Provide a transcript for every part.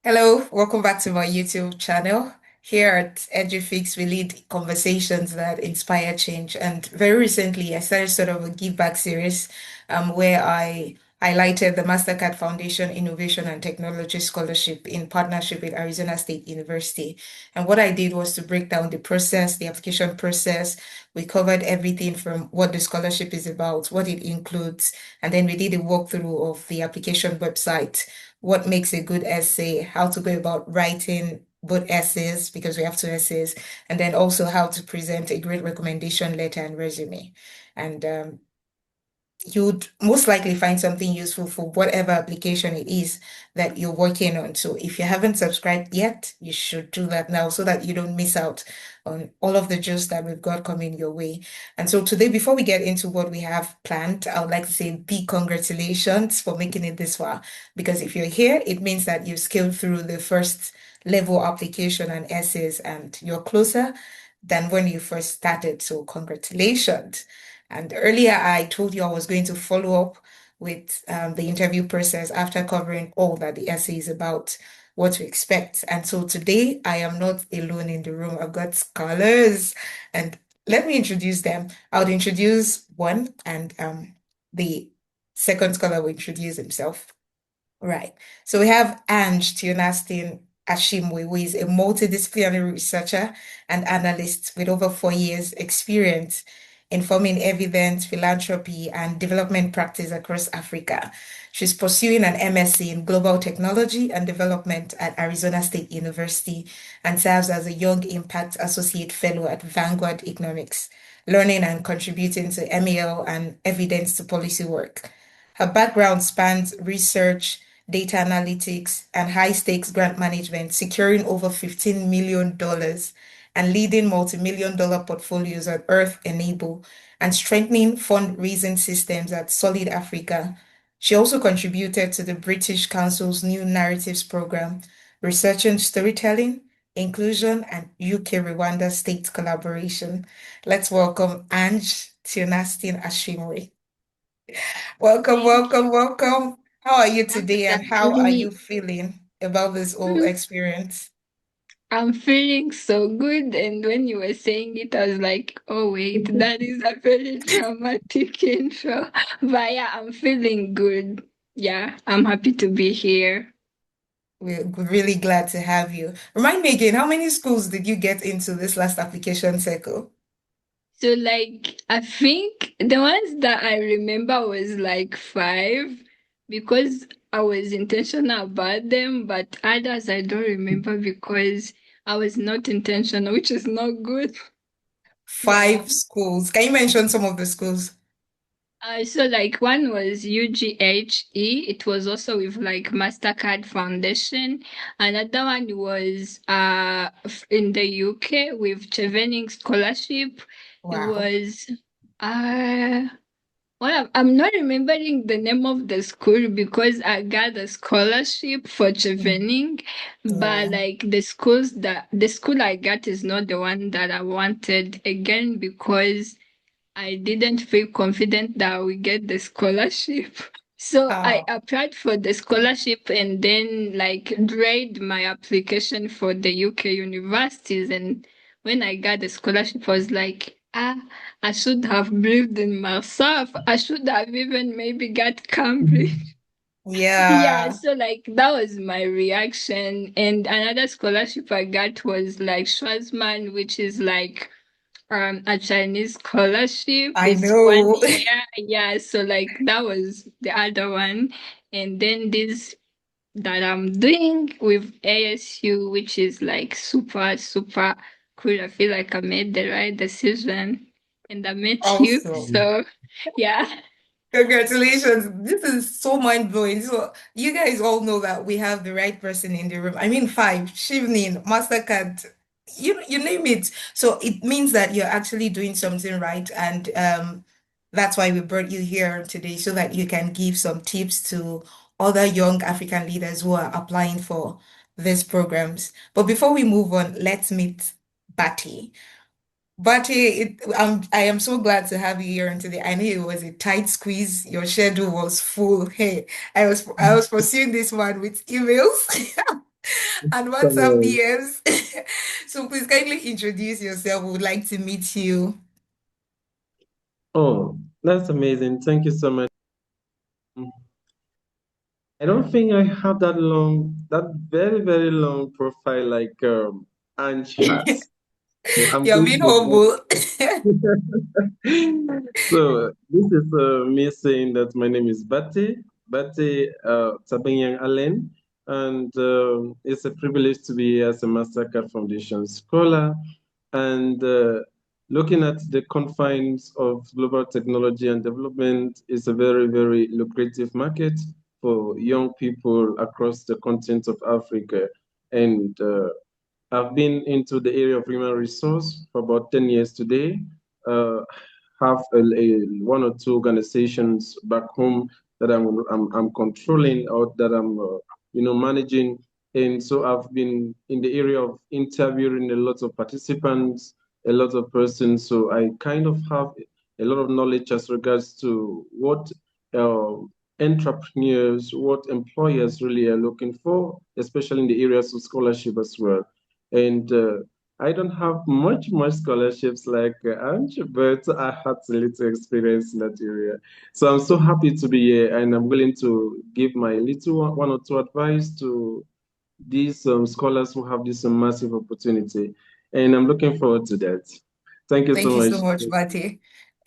Hello, welcome back to my YouTube channel. Here at EduFix, we lead conversations that inspire change. And very recently, I started sort of a give back series where I highlighted the Mastercard Foundation Innovation and Technology Scholarship in partnership with Arizona State University. And what I did was to break down the process, the application process. We covered everything from what the scholarship is about, what it includes, and then we did a walkthrough of the application website, what makes a good essay, how to go about writing both essays, because we have two essays, and then also how to present a great recommendation letter and resume. And you'd most likely find something useful for whatever application it is that you're working on. So if you haven't subscribed yet, you should do that now so that you don't miss out on all of the juice that we've got coming your way. And so today, before we get into what we have planned, I would like to say big congratulations for making it this far. Because if you're here, it means that you've scaled through the first level application and essays and you're closer than when you first started. So congratulations. And earlier, I told you I was going to follow up with the interview process after covering all that the essay is about, what to expect. And so today, I am not alone in the room. I've got scholars, and let me introduce them. I would introduce one, and the second scholar will introduce himself. Right. So we have Ange Tionastin Ashimwe, who is a multidisciplinary researcher and analyst with over 4 years experience informing evidence, philanthropy, and development practice across Africa. She's pursuing an MSc in Global Technology and Development at Arizona State University and serves as a Young Impact Associate Fellow at Vanguard Economics, learning and contributing to MEL and evidence to policy work. Her background spans research, data analytics, and high stakes grant management, securing over $15 million and leading multi-million dollar portfolios at Earth Enable and strengthening fundraising systems at Solid Africa. She also contributed to the British Council's New Narratives program, researching storytelling, inclusion, and UK Rwanda state collaboration. Let's welcome Ange Tionastin Ashimwe. Welcome, Thank welcome, you. welcome. How are you I'm today and how are you actually, feeling about this whole experience? I'm feeling so good. And when you were saying it, I was like, oh, wait, that is a very dramatic intro. But yeah, I'm feeling good. Yeah, I'm happy to be here. We're really glad to have you. Remind me again, how many schools did you get into this last application cycle? So, like, I think the ones that I remember was like five because I was intentional about them, but others I don't remember because I was not intentional, which is not good. Yeah. Five schools. Can you mention some of the schools? So like one was UGHE. It was also with like Mastercard Foundation. Another one was in the UK with Chevening Scholarship. It Wow. was uh I'm not remembering the name of the school because I got a scholarship for Mm. Chevening, but Yeah. like the school I got is not the one that I wanted again because I didn't feel confident that I would get the scholarship. So I Oh, applied for the scholarship and then like dragged my application for the UK universities. And when I got the scholarship, I was like, I should have believed in myself. I should have even maybe got Cambridge. Yeah, yeah. so like that was my reaction. And another scholarship I got was like Schwarzman, which is like a Chinese scholarship. I It's one know. year. Yeah, so like that was the other one. And then this that I'm doing with ASU, which is like super, super cool. I feel like I made the right decision and I met you. Awesome. So yeah. Congratulations. This is so mind-blowing. So you guys all know that we have the right person in the room. I mean, five, Shivnin, Mastercard, you name it. So it means that you're actually doing something right. And that's why we brought you here today, so that you can give some tips to other young African leaders who are applying for these programs. But before we move on, let's meet Batty. But I am so glad to have you here today. I know it was a tight squeeze. Your schedule was full. Hey, I was pursuing this one with emails. and WhatsApp So, DMs. So please kindly introduce yourself. We would like to meet you. oh, that's amazing. Thank you so much. I don't think I have that very, very long profile like Ange has. So I'm You're going being to humble. So this is me saying that my name is Bate Tabenyang Allen, and it's a privilege to be here as a Mastercard Foundation scholar and looking at the confines of global technology and development is a very, very lucrative market for young people across the continent of Africa. And I've been into the area of human resource for about 10 years today. Uh, have one or two organizations back home that I'm controlling or that I'm managing. And so I've been in the area of interviewing a lot of participants, a lot of persons. So I kind of have a lot of knowledge as regards to what uh, entrepreneurs, what employers really are looking for, especially in the areas of scholarship as well. And I don't have much scholarships like Ange, but I had a little experience in that area. So I'm so happy to be here, and I'm willing to give my little one or two advice to these scholars who have this massive opportunity. And I'm looking forward to that. Thank you so Thank you much. so much, Bate.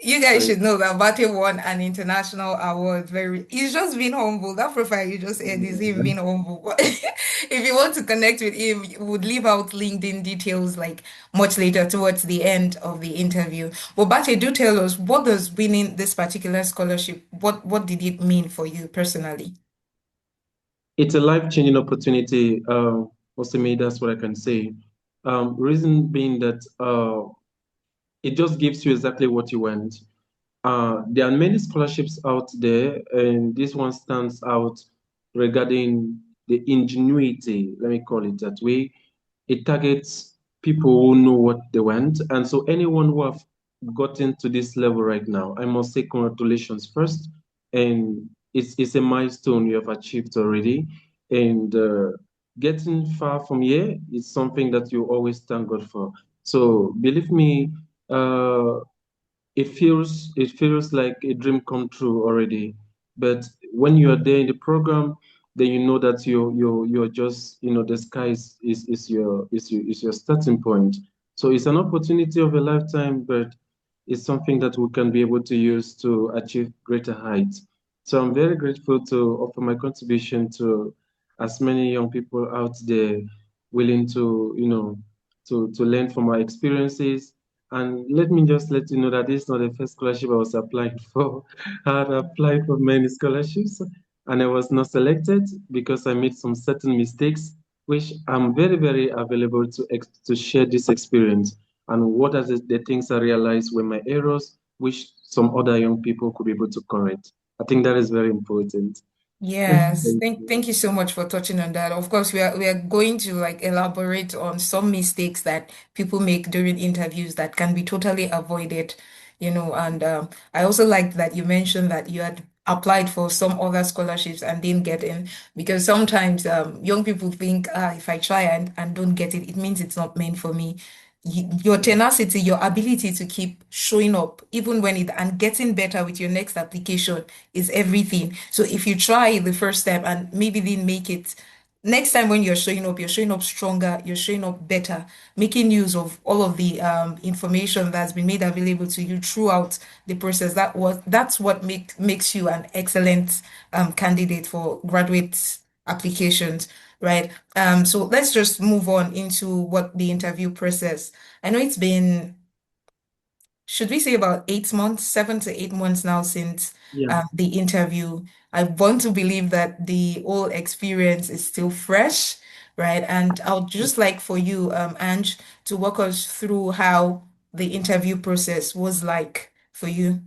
You guys Thank should know that Bate won an international award. Very, he's just being humble. That profile you just said is him being you. humble. But if you want to connect with him, you would leave out LinkedIn details like much later towards the end of the interview. But Bate, do tell us, what does winning this particular scholarship, what did it mean for you personally? It's a life-changing opportunity, Osimi, that's what I can say. Reason being that it just gives you exactly what you want. There are many scholarships out there, and this one stands out regarding the ingenuity, let me call it that way. It targets people who know what they want. And so anyone who have gotten to this level right now, I must say congratulations first. And it's a milestone you have achieved already. And getting far from here is something that you always thank God for. So believe me, uh, it feels like a dream come true already. But when you are there in the program, then you know that you're just the sky is your starting point. So it's an opportunity of a lifetime, but it's something that we can be able to use to achieve greater heights. So I'm very grateful to offer my contribution to as many young people out there willing to to learn from my experiences. And let me just let you know that this is not the first scholarship I was applying for. I had applied for many scholarships and I was not selected because I made some certain mistakes, which I'm very, very available to share this experience and what are the things I realized were my errors, which some other young people could be able to correct. I think that is very important. Yes, Thank thank you. you so much for touching on that. Of course, we are going to like elaborate on some mistakes that people make during interviews that can be totally avoided, and I also liked that you mentioned that you had applied for some other scholarships and didn't get in because sometimes young people think, if I try and don't get it, it means it's not meant for me. Your tenacity, your ability to keep showing up, even when it and getting better with your next application is everything. So if you try the first time and maybe didn't make it, next time when you're showing up stronger, you're showing up better, making use of all of the information that's been made available to you throughout the process. That's what makes you an excellent candidate for graduate applications, right? So let's just move on into what the interview process. I know it's been, should we say, about 8 months, 7 to 8 months now since Yeah. the interview. I want to believe that the whole experience is still fresh, right? And I would just like for you, Ange, to walk us through how the interview process was like for you.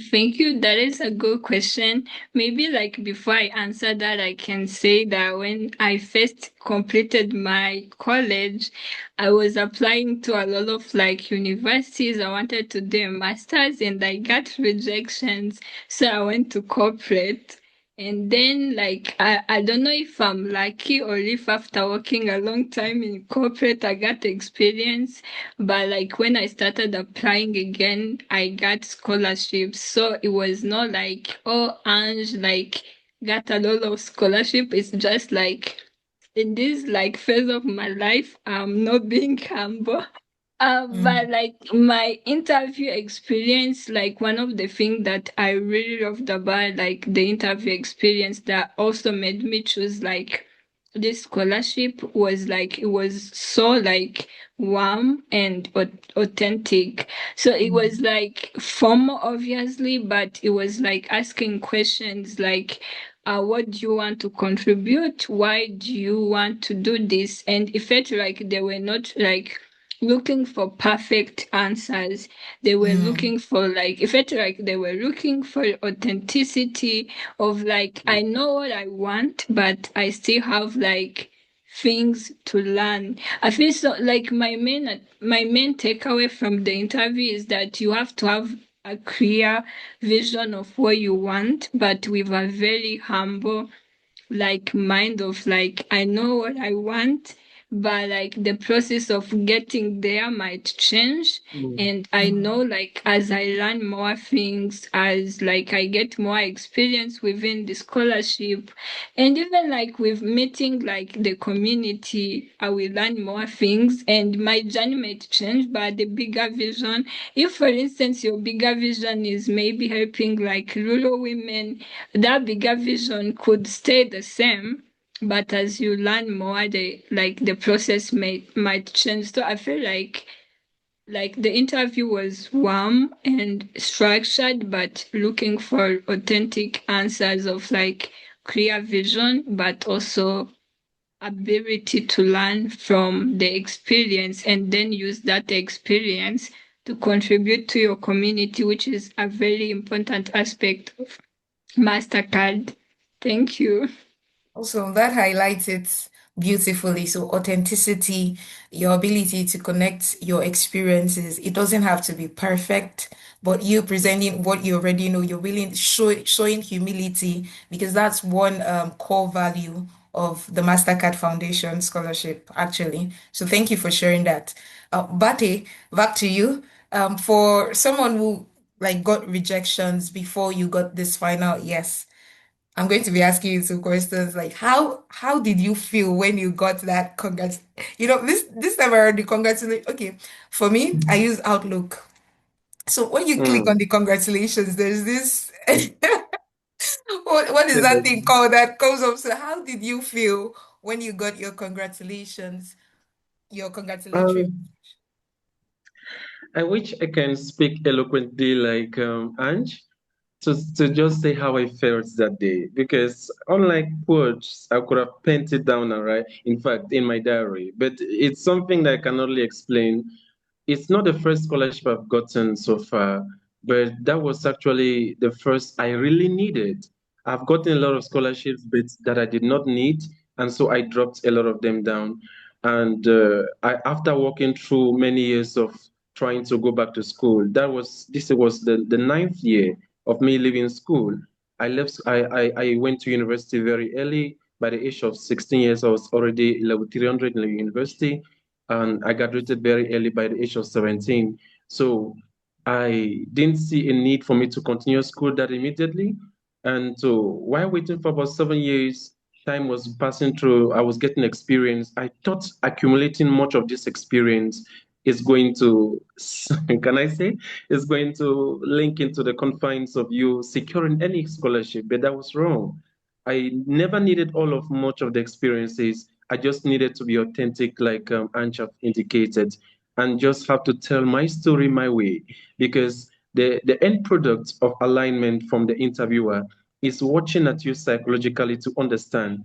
Thank you. That is a good question. Maybe like before I answer that, I can say that when I first completed my college, I was applying to a lot of like universities. I wanted to do a master's and I got rejections. So I went to corporate. And then, like, I don't know if I'm lucky or if after working a long time in corporate, I got experience. But like when I started applying again, I got scholarships. So it was not like, oh, Ange, like, got a lot of scholarship. It's just like, in this like phase of my life, I'm not being humble. But Mm, like my interview experience, like one of the things that I really loved about like the interview experience that also made me choose like this scholarship was like it was so like warm and authentic. So it was mm, like formal, obviously, but it was like asking questions like what do you want to contribute? Why do you want to do this? And it felt like they were not like looking for perfect answers. They were mm, looking for like, it felt like they were looking for authenticity of like, I know what I want, but I still have like things to learn. I feel so like my main takeaway from the interview is that you have to have a clear vision of what you want, but with a very humble like mind of like I know what I want, but like the process of getting there might change. Mm. And I know mm. like as I learn more things, as like I get more experience within the scholarship, and even like with meeting like the community, I will learn more things and my journey might change, but the bigger vision, if for instance your bigger vision is maybe helping like rural women, that bigger vision could stay the same, but as you learn more, the process might change. So I feel like the interview was warm and structured, but looking for authentic answers of like clear vision, but also ability to learn from the experience and then use that experience to contribute to your community, which is a very important aspect of Mastercard. Thank you. Also, that highlights it beautifully. So, authenticity, your ability to connect your experiences, it doesn't have to be perfect, but you presenting what you already know, you're willing, showing humility, because that's one core value of the Mastercard Foundation scholarship, actually. So, thank you for sharing that. Bate, back to you. For someone who like got rejections before you got this final yes. I'm going to be asking you some questions like how did you feel when you got that congrats? This time around the congratulations. Okay, for me, I use Outlook. So when you click on Mm. the congratulations, there's this what is that thing called that comes up? So how did you feel when you got your congratulations, your congratulatory? Um, I wish I can speak eloquently like Ange to just say how I felt that day. Because unlike words, I could have penned it down and write, in fact, in my diary. But it's something that I can only explain. It's not the first scholarship I've gotten so far, but that was actually the first I really needed. I've gotten a lot of scholarships, but that I did not need, and so I dropped a lot of them down. And after walking through many years of trying to go back to school, this was the ninth year of me leaving school. I left. I went to university very early. By the age of 16 years, I was already level 300 in the university, and I graduated very early by the age of 17. So I didn't see a need for me to continue school that immediately. And so while waiting for about 7 years, time was passing through, I was getting experience. I thought accumulating much of this experience is going to, can I say, is going to link into the confines of you securing any scholarship, but that was wrong. I never needed all of much of the experiences. I just needed to be authentic, like Ancha indicated, and just have to tell my story my way. Because the end product of alignment from the interviewer is watching at you psychologically to understand,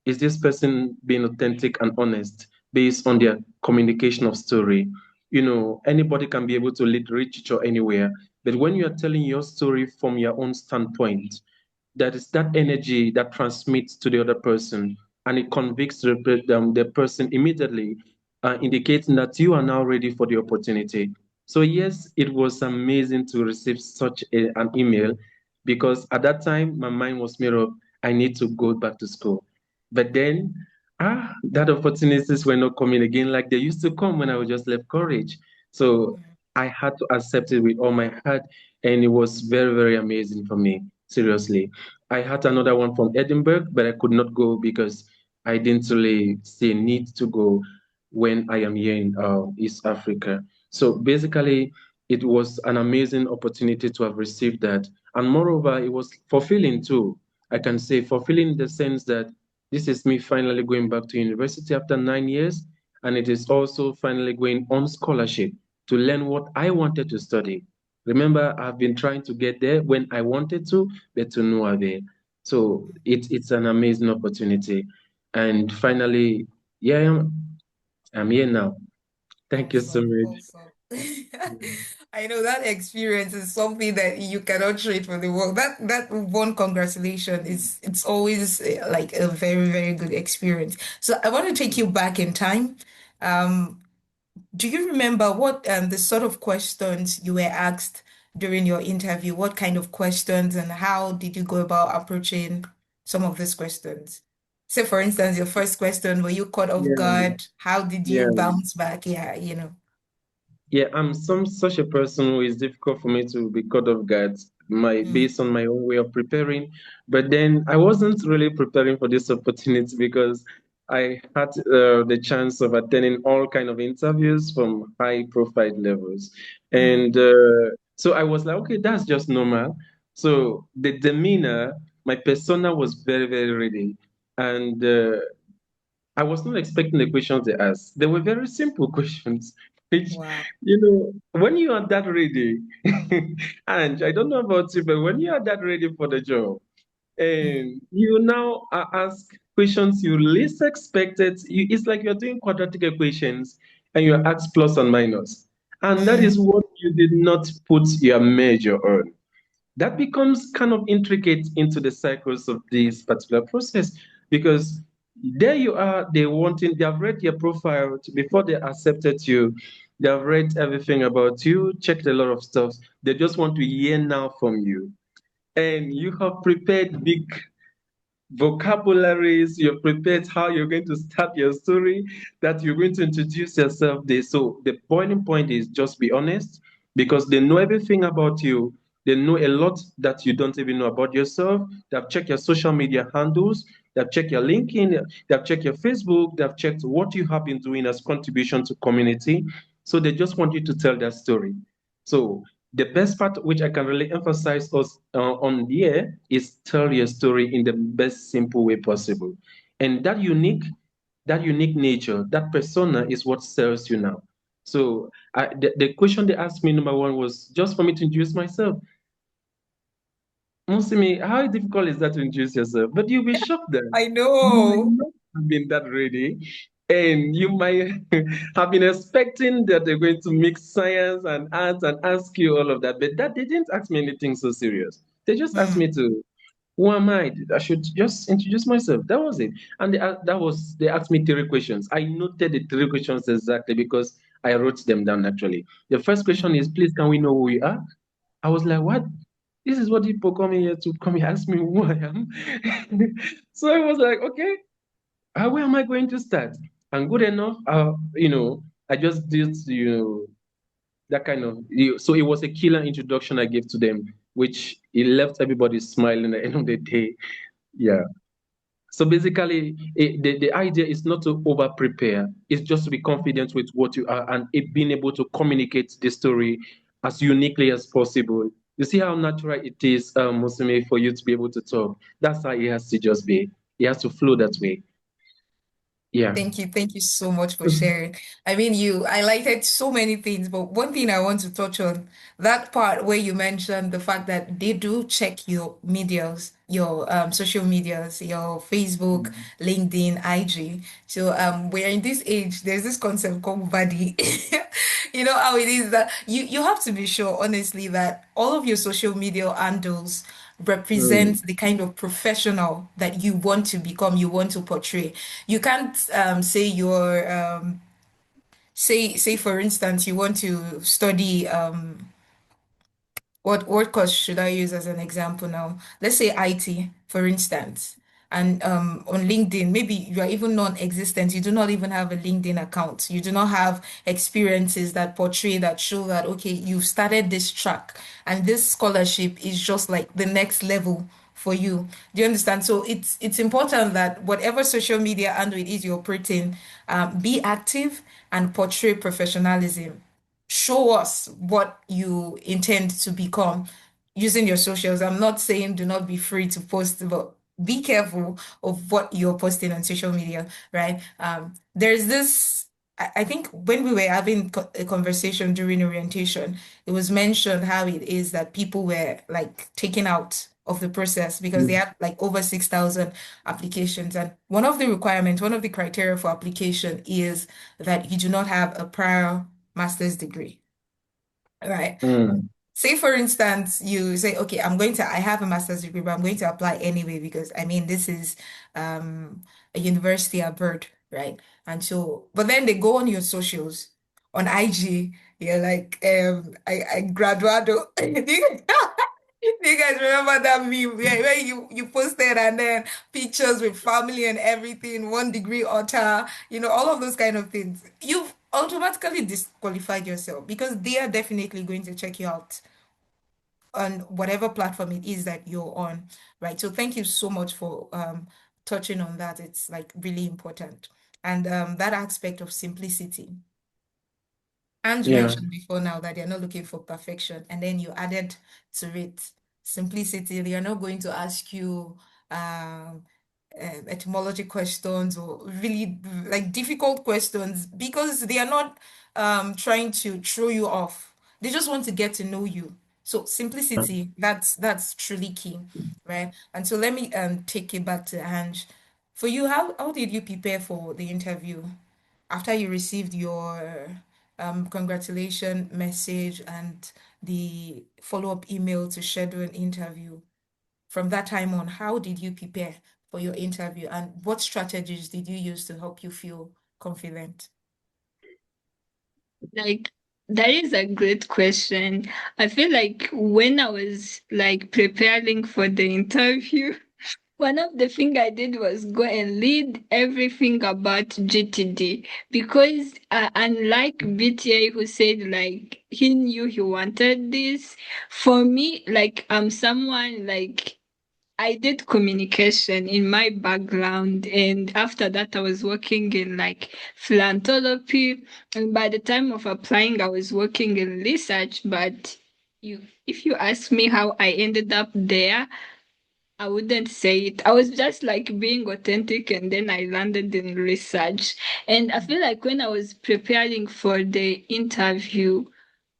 is this person being authentic and honest based on their communication of story? Anybody can be able to lead literature anywhere, but when you are telling your story from your own standpoint, that is that energy that transmits to the other person, and it convicts the person immediately, indicating that you are now ready for the opportunity. So yes, it was amazing to receive such an email, because at that time my mind was made up. I need to go back to school. But then, that opportunities were not coming again like they used to come when I was just left college. So I had to accept it with all my heart, and it was very, very amazing for me. Seriously, I had another one from Edinburgh, but I could not go because I didn't really see a need to go when I am here in East Africa. So basically, it was an amazing opportunity to have received that. And moreover, it was fulfilling too. I can say fulfilling in the sense that this is me finally going back to university after 9 years. And it is also finally going on scholarship to learn what I wanted to study. Remember, I've been trying to get there when I wanted to, but to no avail. So it's an amazing opportunity. And finally, yeah, I'm here now. Thank you so Awesome, much. awesome. I know that experience is something that you cannot trade for the world. That one congratulation is it's always like a very, very good experience. So I want to take you back in time. Um, do you remember what the sort of questions you were asked during your interview? What kind of questions and how did you go about approaching some of these questions? Say, for instance, your first question, were you caught off Yeah, guard? How did you yeah. bounce back? Yeah, you know. Yeah, I'm some such a person who is difficult for me to be caught off guard Mm, based on my own way of preparing. But then I wasn't really preparing for this opportunity because I had the chance of attending all kind of interviews from high profile levels. And mm, so I was like, okay, that's just normal. So the demeanor, my persona was very, very ready. And I was not expecting the questions they asked. They were very simple questions, which, wow. when you are that ready, and I don't know about you, but when you are that ready for the job, Mm, and you now are asked questions you least expected, it's like you're doing quadratic equations and you're asked plus and minus. And that is mm, what you did not put your measure on. That becomes kind of intricate into the cycles of this particular process because there you are, they have read your profile before they accepted you. They have read everything about you, checked a lot of stuff. They just want to hear now from you. And you have prepared big vocabularies, you're prepared how you're going to start your story, that you're going to introduce yourself there. So the boiling point is just be honest because they know everything about you. They know a lot that you don't even know about yourself. They've checked your social media handles, they've checked your LinkedIn, they've checked your Facebook, they've checked what you have been doing as contribution to community. So they just want you to tell their story. So the best part, which I can really emphasize us on here, is tell your story in the best simple way possible, and that unique nature, that persona, is what sells you now. So the question they asked me, number one, was just for me to introduce myself. Musimi, how difficult is that to introduce yourself? But you'll be shocked that I you might know. not have been that ready. And you might have been expecting that they're going to mix science and arts and ask you all of that. But that they didn't ask me anything so serious. They just asked me Mm, to, who am I? I should just introduce myself. That was it. And they asked me three questions. I noted the three questions exactly because I wrote them down actually. The first question mm. is, please, can we know who we are? I was like, what? This is what people come here to come here ask me who I am. So I was like, okay, where am I going to start? And good enough, I just did, that kind of, so it was a killer introduction I gave to them, which it left everybody smiling at the end of the day. Yeah. So basically, the idea is not to over prepare, it's just to be confident with what you are and being able to communicate the story as uniquely as possible. You see how natural it is, Musime, for you to be able to talk. That's how it has to just be. It has to flow that way. Yeah. Thank you so much for sharing. I mean, you highlighted so many things, but one thing I want to touch on, that part where you mentioned the fact that they do check your medias, your social medias, your Facebook, LinkedIn, IG. So we're in this age, there's this concept called buddy. You know how it is that you have to be sure, honestly, that all of your social media handles Mm, represent the kind of professional that you want to become, you want to portray. You can't say you're say for instance you want to study what course should I use as an example now? Let's say IT, for instance. And on LinkedIn, maybe you are even non-existent. You do not even have a LinkedIn account. You do not have experiences that portray that show that, okay, you've started this track and this scholarship is just like the next level for you. Do you understand? So it's important that whatever social media handle it is you're operating, be active and portray professionalism. Show us what you intend to become using your socials. I'm not saying do not be free to post, but be careful of what you're posting on social media, right? There's this, I think when we were having a conversation during orientation, it was mentioned how it is that people were like taken out of the process because they Mm. had like over 6,000 applications. And one of the requirements, one of the criteria for application is that you do not have a prior master's degree, right? Mm. Say, for instance, you say, okay, I have a master's degree, but I'm going to apply anyway because I mean, this is a university abroad, right? And so, but then they go on your socials, on IG, you're like, I graduado. Do you guys remember that meme where you posted and then pictures with family and everything, 1 degree otter, all of those kind of things. You've automatically disqualified yourself because they are definitely going to check you out on whatever platform it is that you're on, right? So thank you so much for touching on that. It's like really important. And that aspect of simplicity. And you Yeah. mentioned before now that they're not looking for perfection, and then you added to it simplicity. They are not going to ask you um, etymology questions or really like difficult questions because they are not trying to throw you off. They just want to get to know you. So simplicity, that's truly key, right? And so let me take it back to Ange. For you, how did you prepare for the interview after you received your congratulation message and the follow-up email to schedule an interview? From that time on, how did you prepare for your interview and what strategies did you use to help you feel confident? Like, that is a great question. I feel like when I was like preparing for the interview, one of the thing I did was go and read everything about GTD because unlike BTA who said like he knew he wanted this, for me like I'm someone like I did communication in my background, and after that, I was working in like philanthropy. And by the time of applying, I was working in research. But if you ask me how I ended up there, I wouldn't say it. I was just like being authentic, and then I landed in research. And I feel like when I was preparing for the interview,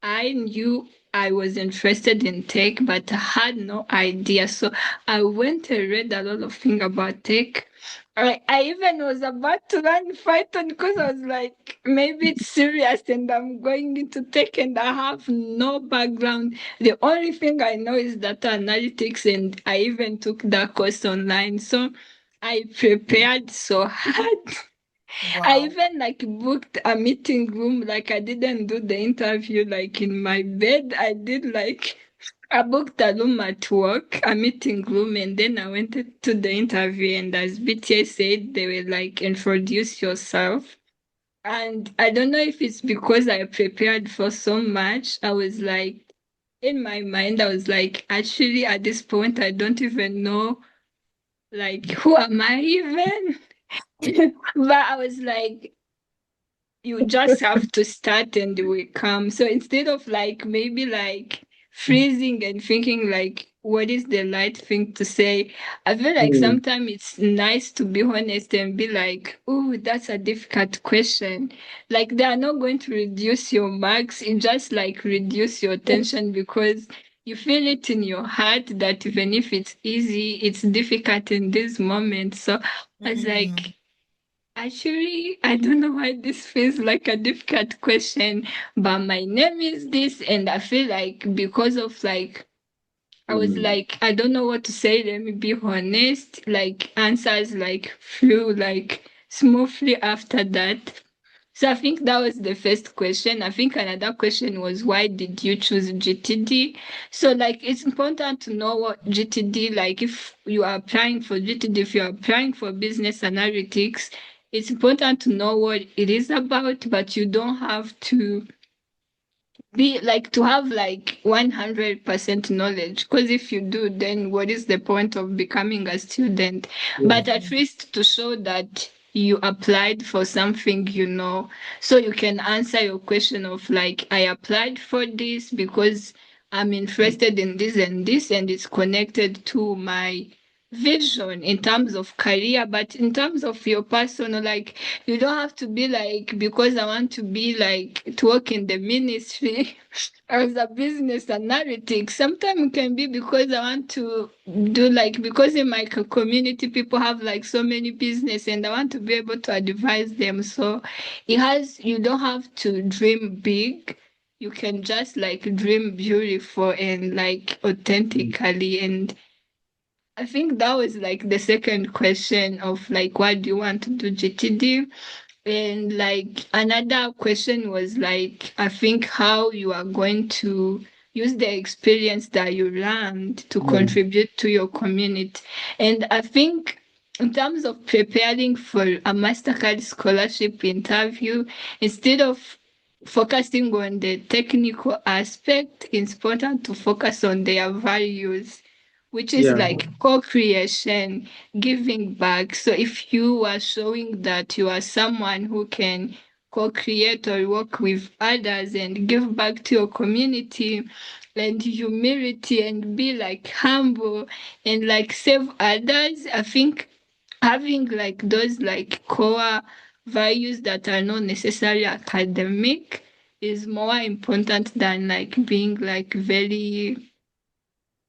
I knew I was interested in tech, but I had no idea. So I went and read a lot of things about tech. I even was about to learn Python because I was like, maybe it's serious and I'm going into tech and I have no background. The only thing I know is data analytics, and I even took that course online. So I prepared so hard. I Wow. even like booked a meeting room. Like I didn't do the interview like in my bed. I booked a room at work, a meeting room, and then I went to the interview. And as BTA said, they were like, introduce yourself. And I don't know if it's because I prepared for so much. I was like, in my mind, I was like, actually, at this point, I don't even know, like, who am I even? But I was like, you just have to start and they will come. So instead of like maybe like freezing and thinking like what is the right thing to say, I feel like Mm. sometimes it's nice to be honest and be like, oh, that's a difficult question. Like they are not going to reduce your marks, it just like reduce your tension because you feel it in your heart that even if it's easy, it's difficult in this moment. So I was like, Mm, actually, I don't know why this feels like a difficult question, but my name is this, and I feel like because of like, I was Mm. like, I don't know what to say. Let me be honest. Like answers like flew like smoothly after that. So I think that was the first question. I think another question was why did you choose GTD? So like it's important to know what GTD, like if you are applying for GTD, if you're applying for business analytics, it's important to know what it is about, but you don't have to be like to have like 100% knowledge, because if you do, then what is the point of becoming a student? Yeah. But at least to show that you applied for something, so you can answer your question of like, I applied for this because I'm interested in this and this, and it's connected to my vision in terms of career. But in terms of your personal, like, you don't have to be like, because I want to be like to work in the ministry as a business analytics. Sometimes it can be because I want to do like, because in my community people have like so many business and I want to be able to advise them. So you don't have to dream big. You can just like dream beautiful and like authentically. And I think that was like the second question of like, why do you want to do GTD? And like another question was like, I think how you are going to use the experience that you learned to Yeah. contribute to your community. And I think in terms of preparing for a Mastercard scholarship interview, instead of focusing on the technical aspect, it's important to focus on their values, which is Yeah. like co-creation, giving back. So if you are showing that you are someone who can co-create or work with others and give back to your community, and humility and be like humble and like save others, I think having like those like core values that are not necessarily academic is more important than like being like very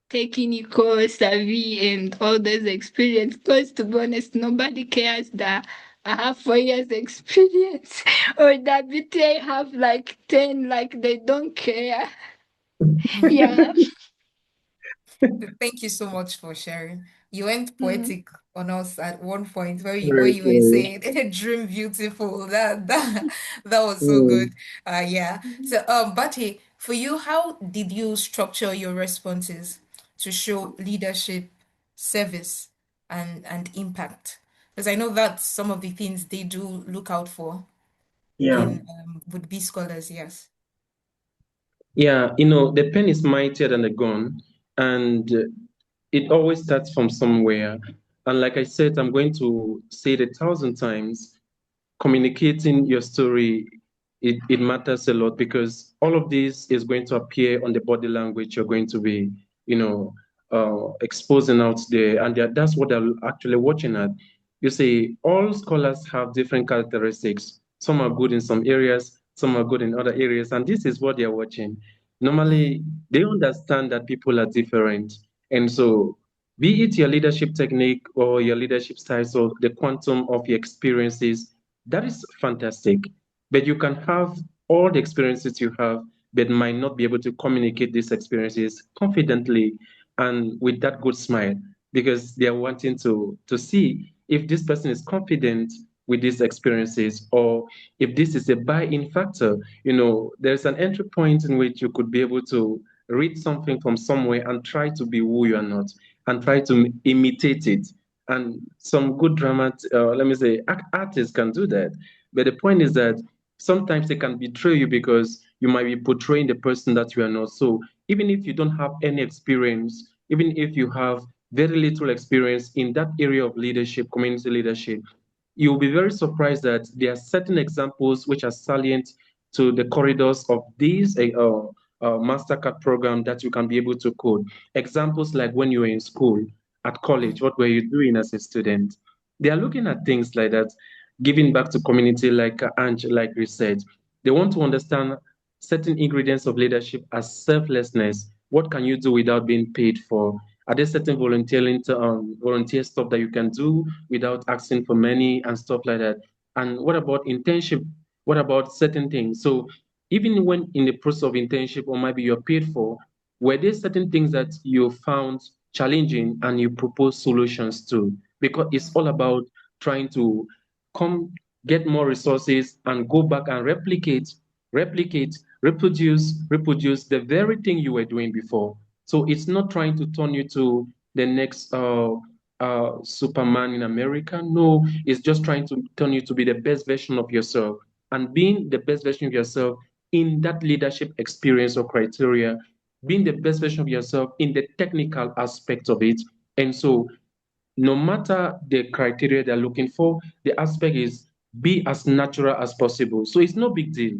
technical savvy and all those experience. Because to be honest, nobody cares that I have 4 years experience or that BTA have like 10, like they don't care. Yeah. Thank you so much for sharing. You went Mm. poetic on us at one point where Very you were cool. saying dream beautiful. That was so good. Mm. Yeah. So Bati, for you, how did you structure your responses to show leadership, service, and impact? Because I know that's some of the things they do look out for Yeah. in would-be scholars, yes. Yeah, the pen is mightier than the gun, and it always starts from somewhere. And like I said, I'm going to say it 1,000 times. Communicating your story, it matters a lot because all of this is going to appear on the body language you're going to be, exposing out there. And that's what they're actually watching at. You see, all scholars have different characteristics. Some are good in some areas, some are good in other areas. And this is what they're watching. Mm, Normally, they understand that people are different. And so, be it your leadership technique or your leadership style, so the quantum of your experiences, that is fantastic. But you can have all the experiences you have, but might not be able to communicate these experiences confidently and with that good smile because they are wanting to see if this person is confident with these experiences or if this is a buy-in factor. There's an entry point in which you could be able to read something from somewhere and try to be who you are not and try to imitate it. And some good let me say, artists can do that. But the point is that sometimes they can betray you because you might be portraying the person that you are not. So even if you don't have any experience, even if you have very little experience in that area of leadership, community leadership, you'll be very surprised that there are certain examples which are salient to the corridors of these Mastercard program that you can be able to code. Examples like when you were in school, at college, mm, what were you doing as a student? They are looking at things like that, giving back to community like Ange, like we said. They want to understand certain ingredients of leadership as selflessness. What can you do without being paid for? Are there certain volunteer stuff that you can do without asking for money and stuff like that? And what about internship? What about certain things? So even when in the process of internship or maybe you're paid for, were there certain things that you found challenging and you propose solutions to? Because it's mm, all about trying to come get more resources, and go back and replicate, reproduce the very thing you were doing before. So it's not trying to turn you to the next Superman in America. No, it's just trying to turn you to be the best version of yourself. And being the best version of yourself in that leadership experience or criteria, being the best version of yourself in the technical aspect of it. And so no matter the criteria they're looking for, the aspect is be as natural as possible. So it's no big deal.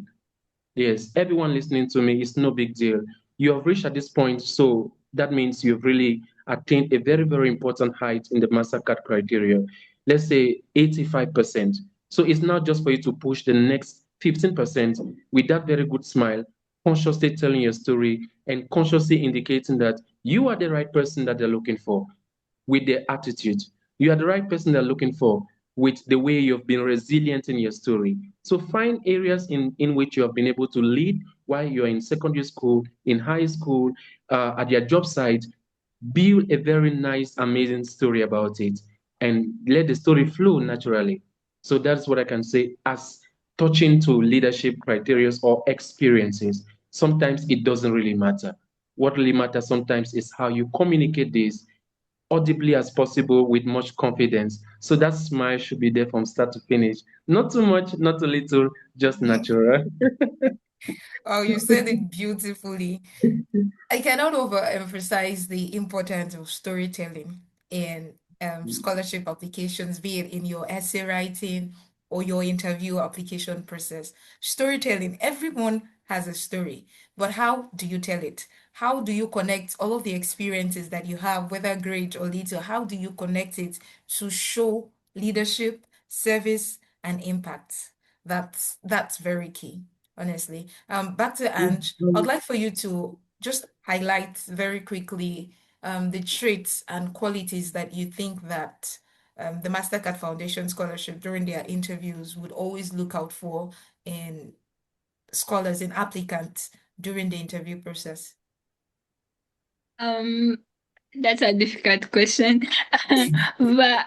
Yes, everyone listening to me, it's no big deal. You have reached at this point, so that means you've really attained a very, very important height in the Mastercard criteria. Let's say 85%. So it's not just for you to push the next 15% with that very good smile, consciously telling your story and consciously indicating that you are the right person that they're looking for with their attitude. You are the right person they're looking for with the way you've been resilient in your story. So find areas in which you have been able to lead while you're in secondary school, in high school, at your job site. Build a very nice, amazing story about it and let the story flow naturally. So that's what I can say as touching to leadership criteria or experiences. Sometimes it doesn't really matter. What really matters sometimes is how you communicate this audibly as possible with much confidence. So that smile should be there from start to finish. Not too much, not too little, just natural. Oh, you said it beautifully. I cannot overemphasize the importance of storytelling in scholarship applications, be it in your essay writing or your interview application process. Storytelling, everyone has a story, but how do you tell it? How do you connect all of the experiences that you have, whether great or little? How do you connect it to show leadership, service, and impact? That's very key, honestly. Back to Ange, I'd like for you to just highlight very quickly the traits and qualities that you think that the Mastercard Foundation Scholarship during their interviews would always look out for in scholars and applicants during the interview process. Um, that's a difficult question. But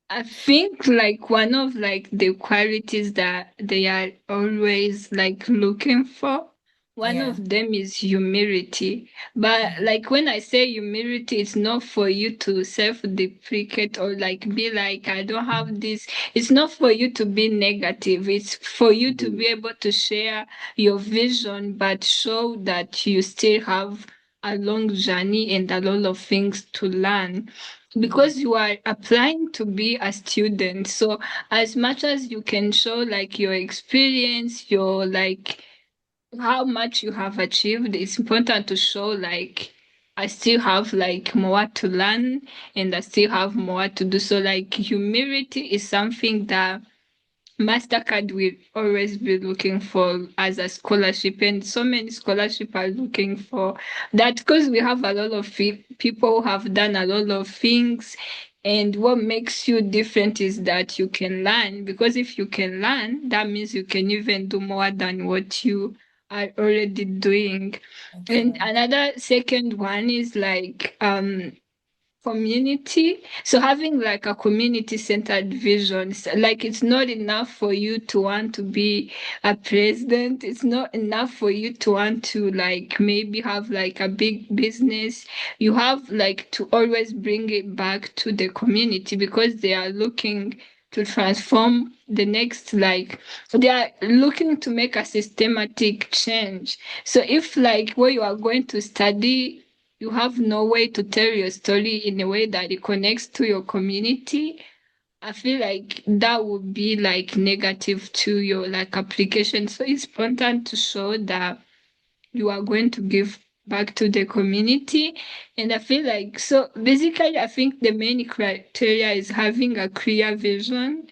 I think like one of like the qualities that they are always like looking for, one Yeah, of them is humility. But yeah, like when I say humility, it's not for you to self-deprecate or like be like, I don't have this. It's not for you to be negative. It's for you to be able to share your vision, but show that you still have a long journey and a lot of things to learn yeah. because you are applying to be a student. So as much as you can show like your experience, your like how much you have achieved, it's important to show like I still have like more to learn and I still have more to do. So like humility is something that Mastercard will always be looking for as a scholarship, and so many scholarship are looking for that because we have a lot of people who have done a lot of things. And what makes you different is that you can learn, because if you can learn, that means you can even do more than what you are already doing. And Excellent. another second one is like community. So having like a community centered vision, like it's not enough for you to want to be a president. It's not enough for you to want to like maybe have like a big business. You have like to always bring it back to the community because they are looking to transform the next, like they are looking to make a systematic change. So if like what you are going to study, you have no way to tell your story in a way that it connects to your community, I feel like that would be like negative to your like application. So it's important to show that you are going to give back to the community. And I feel like so basically I think the main criteria is having a clear vision,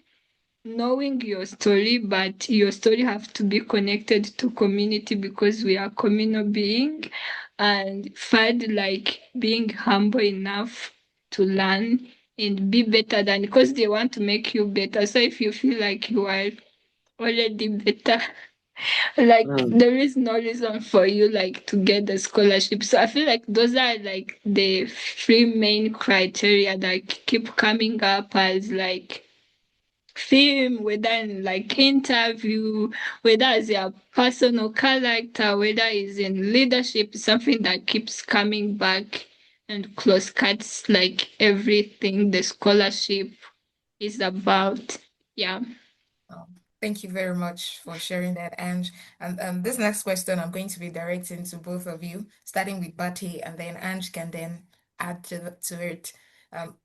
knowing your story, but your story have to be connected to community because we are communal being. And third, like being humble enough to learn and be better than, because they want to make you better. So if you feel like you are already better, like Mm. there is no reason for you like to get the scholarship. So I feel like those are like the three main criteria that keep coming up as like film, whether in like interview, whether as their personal character, whether it's in leadership, something that keeps coming back and close cuts like everything the scholarship is about. Yeah. Um, Thank you very much for sharing that, Ange. And this next question I'm going to be directing to both of you, starting with Bati, and then Ange can then add to it. Um,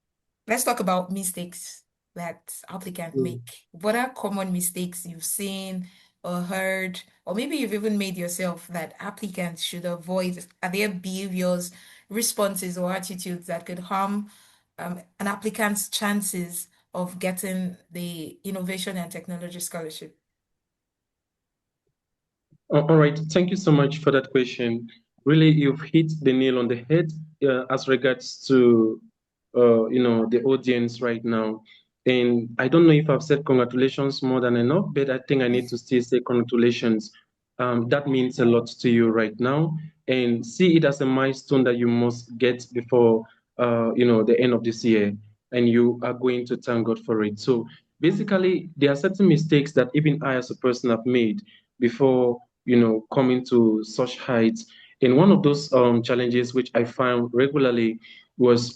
let's talk about mistakes that applicants Mm. make. What are common mistakes you've seen or heard, or maybe you've even made yourself that applicants should avoid? Are there behaviors, responses, or attitudes that could harm an applicant's chances of getting the Innovation and Technology Scholarship? All right, thank you so much for that question. Really, you've hit the nail on the head as regards to the audience right now. And I don't know if I've said congratulations more than enough, but I think I need to still say congratulations. That means a lot to you right now, and see it as a milestone that you must get before the end of this year, and you are going to thank God for it. So basically, there are certain mistakes that even I, as a person, have made before coming to such heights. And one of those challenges which I found regularly was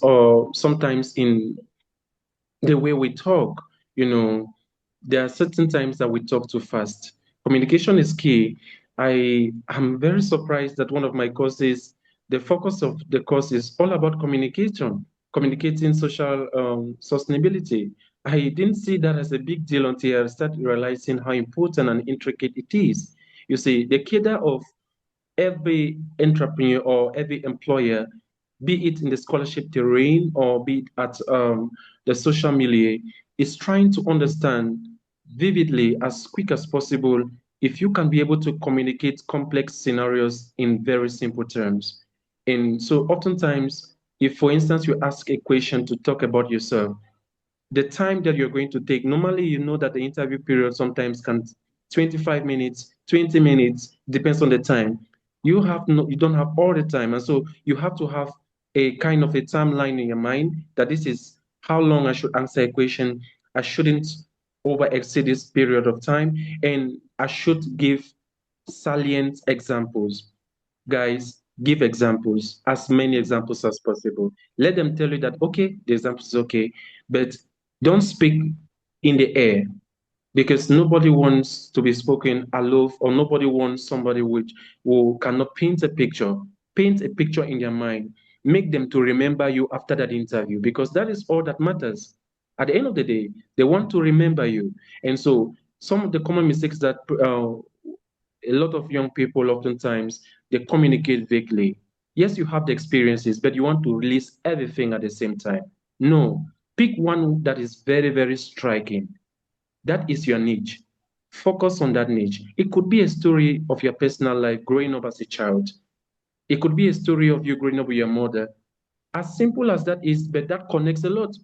sometimes in the way we talk. You know, there are certain times that we talk too fast. Communication is key. I am very surprised that one of my courses, the focus of the course is all about communication, communicating social sustainability. I didn't see that as a big deal until I started realizing how important and intricate it is. You see, the cadre of every entrepreneur or every employer, be it in the scholarship terrain or be it at the social milieu, is trying to understand vividly, as quick as possible, if you can be able to communicate complex scenarios in very simple terms. And so oftentimes, if for instance you ask a question to talk about yourself, the time that you're going to take, normally you know that the interview period sometimes can 25 minutes, 20 minutes, depends on the time. You don't have all the time. And so you have to have a kind of a timeline in your mind that this is how long I should answer a question. I shouldn't over exceed this period of time, and I should give salient examples. Guys, give examples, as many examples as possible. Let them tell you that, okay, the example is okay, but don't speak in the air, because nobody wants to be spoken aloof, or nobody wants somebody which who cannot paint a picture. Paint a picture in their mind. Make them to remember you after that interview, because that is all that matters. At the end of the day, they want to remember you. And so some of the common mistakes that a lot of young people oftentimes they communicate vaguely. Yes, you have the experiences, but you want to release everything at the same time. No, pick one that is very, very striking. That is your niche. Focus on that niche. It could be a story of your personal life growing up as a child. It could be a story of you growing up with your mother. As simple as that is, but that connects a lot.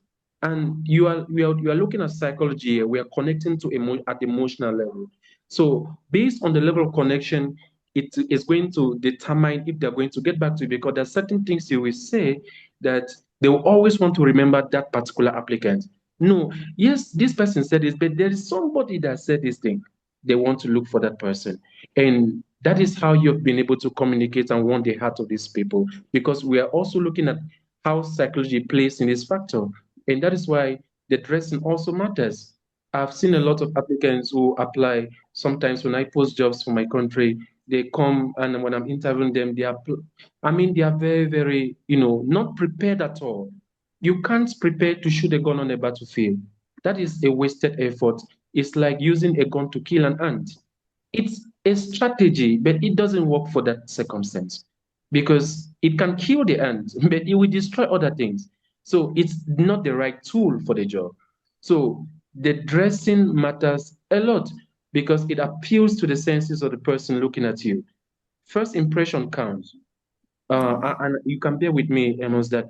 And you are looking at psychology here. We are connecting to at the emotional level. So based on the level of connection, it is going to determine if they're going to get back to you, because there are certain things you will say that they will always want to remember that particular applicant. No, yes, this person said this, but there is somebody that said this thing. They want to look for that person. And that is how you've been able to communicate and won the heart of these people, because we are also looking at how psychology plays in this factor. And that is why the dressing also matters. I've seen a lot of applicants who apply. Sometimes when I post jobs for my country, they come, and when I'm interviewing them, they are very, very, not prepared at all. You can't prepare to shoot a gun on a battlefield. That is a wasted effort. It's like using a gun to kill an ant. It's a strategy, but it doesn't work for that circumstance, because it can kill the ant, but it will destroy other things. So it's not the right tool for the job. So the dressing matters a lot, because it appeals to the senses of the person looking at you. First impression counts. And you can bear with me, Amos, that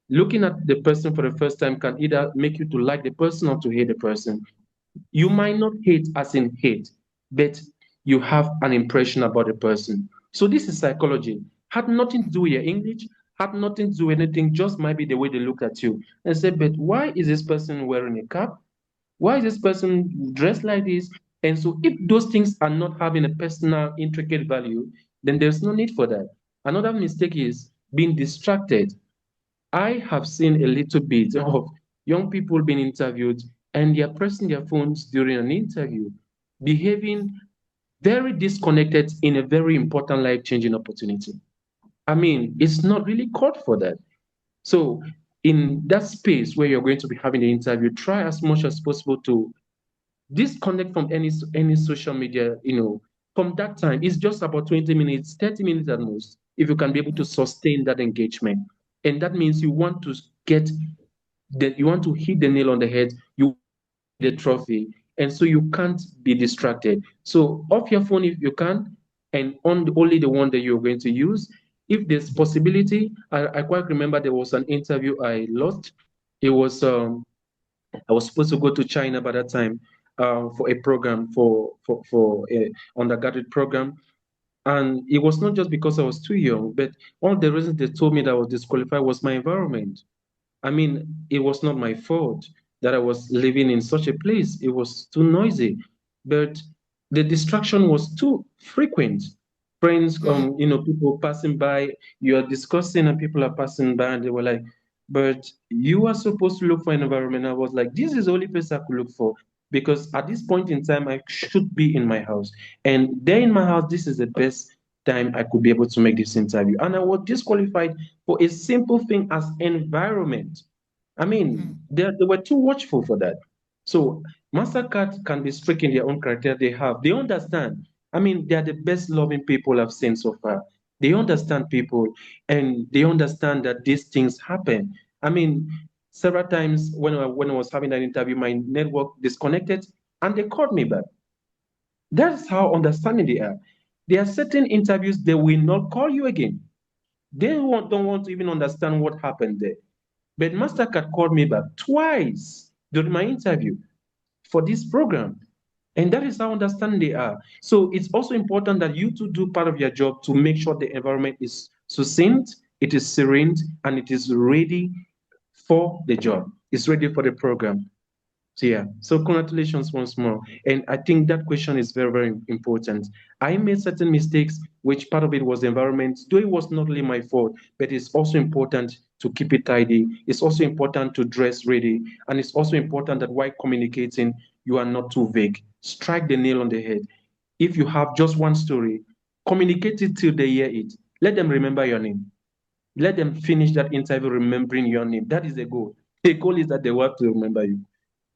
looking at the person for the first time can either make you to like the person or to hate the person. You might not hate as in hate, but you have an impression about the person. So this is psychology. Had nothing to do with your English, had nothing to do with anything, just might be the way they look at you and say, but why is this person wearing a cap? Why is this person dressed like this? And so if those things are not having a personal, intricate value, then there's no need for that. Another mistake is being distracted. I have seen a little bit of young people being interviewed and they are pressing their phones during an interview, behaving very disconnected in a very important life changing opportunity. I mean, it's not really called for that. So, in that space where you're going to be having the interview, try as much as possible to disconnect from any social media, from that time. It's just about 20 minutes, 30 minutes at most, if you can be able to sustain that engagement. And that means you want to get that you want to hit the nail on the head, you want to win the trophy, and so you can't be distracted. So off your phone if you can, and on only the one that you're going to use. If there's possibility, I quite remember there was an interview I lost. It was I was supposed to go to China by that time for a program for a undergraduate program, and it was not just because I was too young, but one of the reasons they told me that I was disqualified was my environment. I mean, it was not my fault that I was living in such a place. It was too noisy, but the distraction was too frequent. Friends, Mm, people passing by, you are discussing, and people are passing by, and they were like, "But you are supposed to look for an environment." I was like, "This is the only place I could look for." Because at this point in time, I should be in my house. And there in my house, this is the best time I could be able to make this interview. And I was disqualified for a simple thing as environment. I mean, mm, they were too watchful for that. So Mastercard can be strict in their own criteria they have. They understand. I mean, they are the best loving people I've seen so far. They understand people and they understand that these things happen. I mean, several times when I was having that interview, my network disconnected and they called me back. That's how understanding they are. There are certain interviews they will not call you again. Don't want to even understand what happened there. But Mastercard called me back twice during my interview for this program. And that is how understanding they are. So it's also important that you to do part of your job to make sure the environment is succinct, it is serene, and it is ready for the job. It's ready for the program. So yeah, so congratulations once more. And I think that question is very, very important. I made certain mistakes, which part of it was the environment, though it was not really my fault, but it's also important to keep it tidy. It's also important to dress ready. And it's also important that while communicating, you are not too vague. Strike the nail on the head. If you have just one story, communicate it till they hear it. Let them remember your name. Let them finish that interview remembering your name. That is the goal. The goal is that they want to remember you.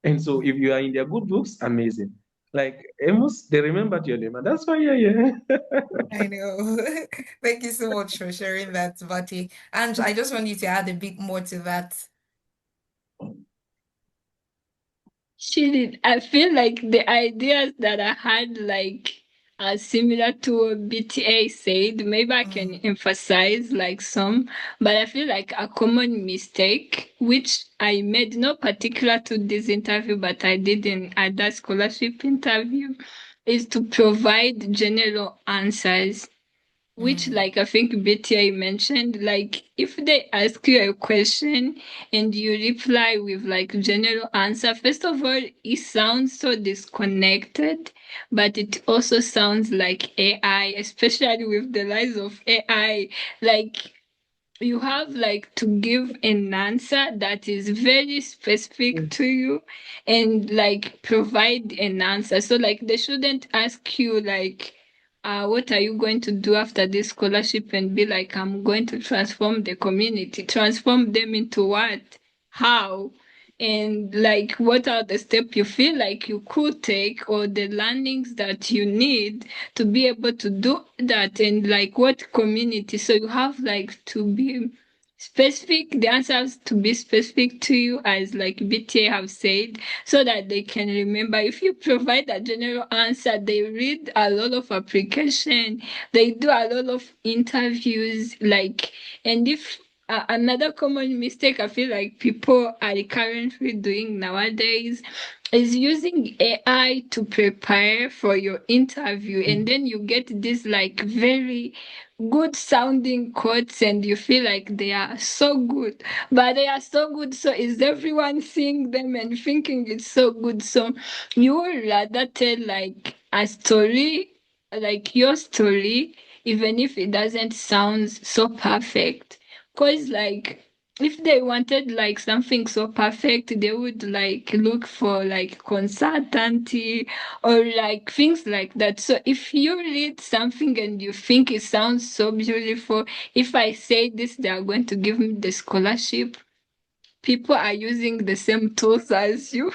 And so if you are in their good books, amazing. Like Amos, they remembered your name, and that's why you're here. I know. Thank you so much for sharing that, Vati. And I just want you to add a bit more to that. She did. I feel like the ideas that I had are similar to what BTA said. Maybe I can Mm, emphasize like some, but I feel like a common mistake which I made not particular to this interview, but I did in other scholarship interview is to provide general answers which mm, I think BTI mentioned, like if they ask you a question and you reply with general answer, first of all, it sounds so disconnected, but it also sounds like AI, especially with the rise of AI. Like you have to give an answer that is very specific to you and provide an answer. So they shouldn't ask you what are you going to do after this scholarship and be like, I'm going to transform the community. Transform them into what? How? And what are the steps you feel like you could take or the learnings that you need to be able to do that and what community. So you have to be specific, the answers to be specific to you as BTA have said, so that they can remember. If you provide a general answer, they read a lot of application, they do a lot of interviews, and if Another common mistake I feel like people are currently doing nowadays is using AI to prepare for your interview, and then you get this like very good sounding quotes, and you feel like they are so good, but they are so good. So is everyone seeing them and thinking it's so good? So you would rather tell like a story, like your story, even if it doesn't sound so perfect. Cause like if they wanted like something so perfect, they would like look for like consultancy or like things like that. So if you read something and you think it sounds so beautiful, if I say this, they are going to give me the scholarship. People are using the same tools as you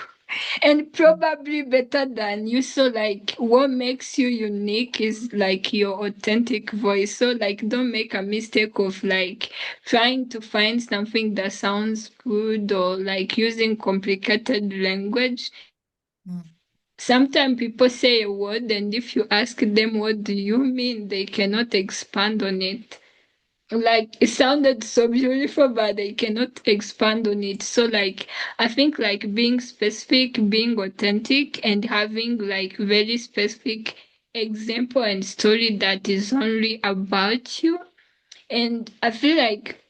and probably better than you. So like what makes you unique is like your authentic voice. So like don't make a mistake of like trying to find something that sounds good or like using complicated language. Mm, Sometimes people say a word and if you ask them what do you mean, they cannot expand on it. Like it sounded so beautiful, but they cannot expand on it. So like I think like being specific, being authentic, and having like very specific example and story that is only about you. And I feel like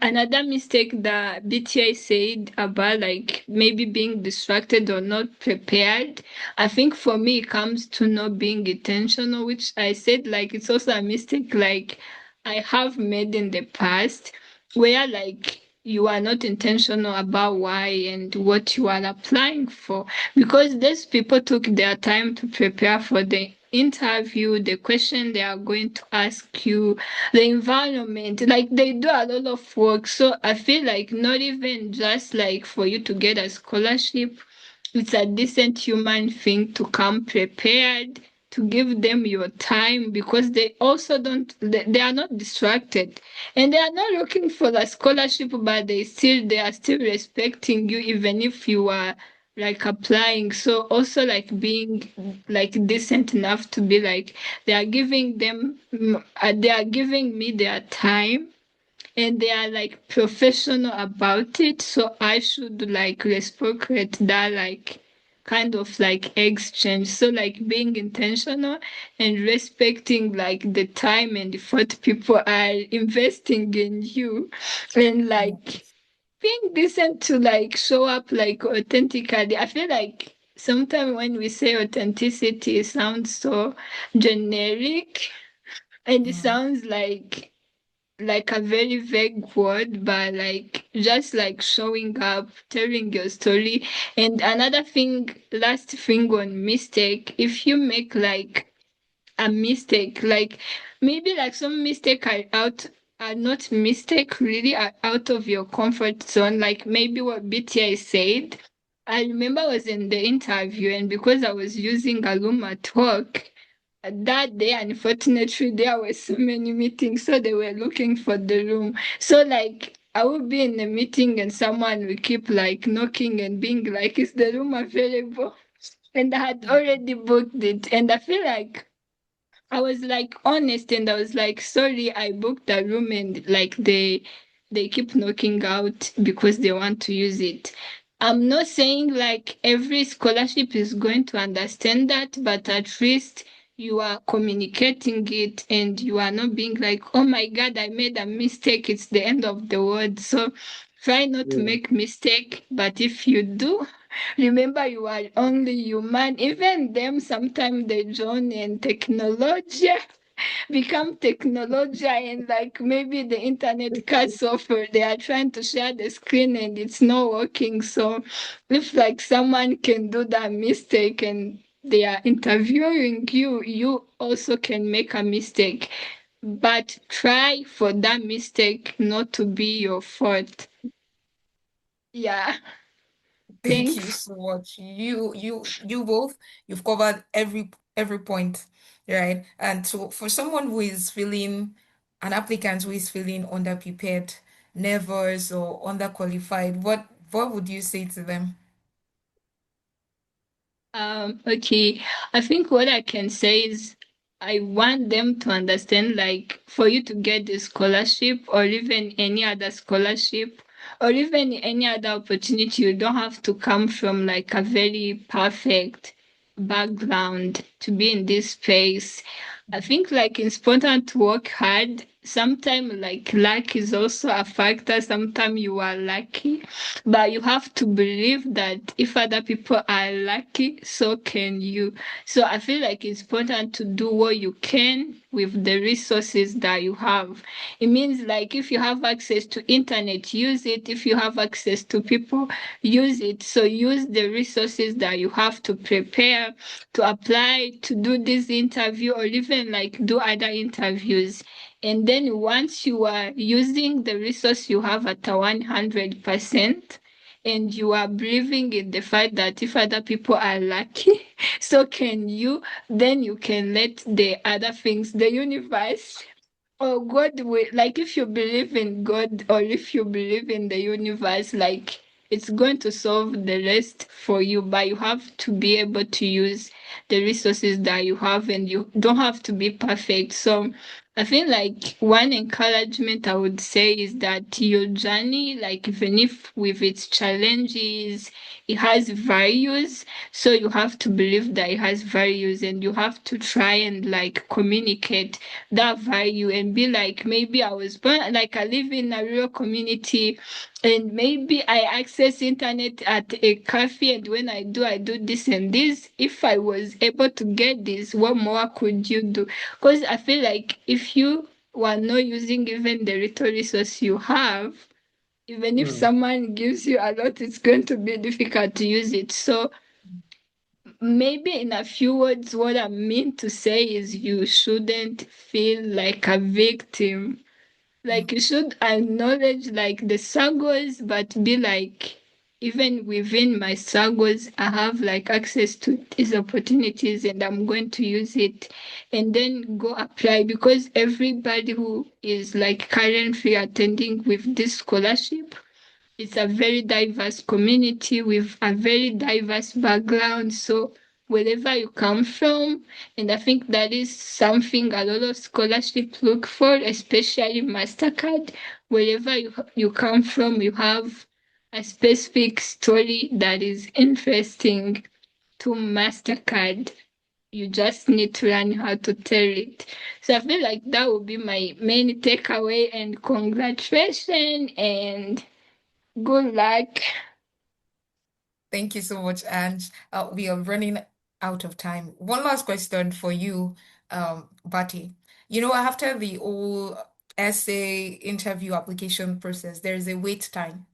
another mistake that BTI said about like maybe being distracted or not prepared, I think for me it comes to not being intentional, which I said like it's also a mistake like I have made in the past where like you are not intentional about why and what you are applying for because these people took their time to prepare for the interview, the question they are going to ask you, the environment, like they do a lot of work. So I feel like not even just like for you to get a scholarship, it's a decent human thing to come prepared, to give them your time because they also don't they are not distracted and they are not looking for a scholarship, but they are still respecting you even if you are like applying. So also like being like decent enough to be like they are giving they are giving me their time and they are like professional about it. So I should like reciprocate that like kind of like exchange. So like being intentional and respecting like the time and effort people are investing in you and mm, like being decent to like show up like authentically. I feel like sometimes when we say authenticity, it sounds so generic and it mm, sounds like a very vague word, but like just like showing up, telling your story. And another thing, last thing on mistake, if you make like a mistake, like maybe like some mistake are not mistake really are out of your comfort zone, like maybe what BTI said. I remember I was in the interview and because I was using a Loom at work, that day, unfortunately, there were so many meetings, so they were looking for the room. So, like, I would be in a meeting and someone would keep like knocking and being like, "Is the room available?" And I had mm, already booked it. And I feel like I was like honest and I was like, sorry, I booked a room and like they keep knocking out because they want to use it. I'm not saying like every scholarship is going to understand that, but at least you are communicating it and you are not being like, oh my God, I made a mistake. It's the end of the world. So try not to Yeah. make mistake. But if you do, remember, you are only human. Even them, sometimes they join in technology, become technology, and like maybe the internet cuts off or they are trying to share the screen and it's not working. So if like someone can do that mistake and they are interviewing you, you also can make a mistake. But try for that mistake not to be your fault. Yeah. Thank you Thanks. so much. You both, you've covered every point, right? And so for someone who is feeling, an applicant who is feeling underprepared, nervous or underqualified, what would you say to them? Okay. I think what I can say is I want them to understand, like, for you to get this scholarship or even any other scholarship or even any other opportunity, you don't have to come from like a very perfect background to be in this space. I think like it's important to work hard. Sometimes like luck is also a factor. Sometimes you are lucky, but you have to believe that if other people are lucky, so can you. So I feel like it's important to do what you can with the resources that you have. It means like if you have access to internet, use it. If you have access to people, use it. So use the resources that you have to prepare, to apply, to do this interview or even like do other interviews. And then once you are using the resource you have at a 100%, and you are believing in the fact that if other people are lucky, so can you, then you can let the other things, the universe or God will, like if you believe in God or if you believe in the universe, like it's going to solve the rest for you, but you have to be able to use the resources that you have and you don't have to be perfect. So I feel like one encouragement I would say is that your journey, like even if with its challenges, it has values. So you have to believe that it has values and you have to try and like communicate that value and be like, maybe I was born, like I live in a rural community and maybe I access internet at a cafe and when I do this and this. If I was able to get this, what more could you do? Because I feel like if you were not using even the little resource you have, even if someone gives you a lot, it's going to be difficult to use it. So maybe in a few words, what I mean to say is you shouldn't feel like a victim. Like you should acknowledge like the struggles, but be like, even within my struggles, I have like access to these opportunities and I'm going to use it and then go apply because everybody who is like currently attending with this scholarship, it's a very diverse community with a very diverse background. So wherever you come from, and I think that is something a lot of scholarships look for, especially Mastercard. Wherever you come from, you have a specific story that is interesting to Mastercard. You just need to learn how to tell it. So I feel like that would be my main takeaway and congratulations and good luck. Thank you so much, Ange. We are running out of time. One last question for you, Bati. You know, after the whole essay interview application process, there is a wait time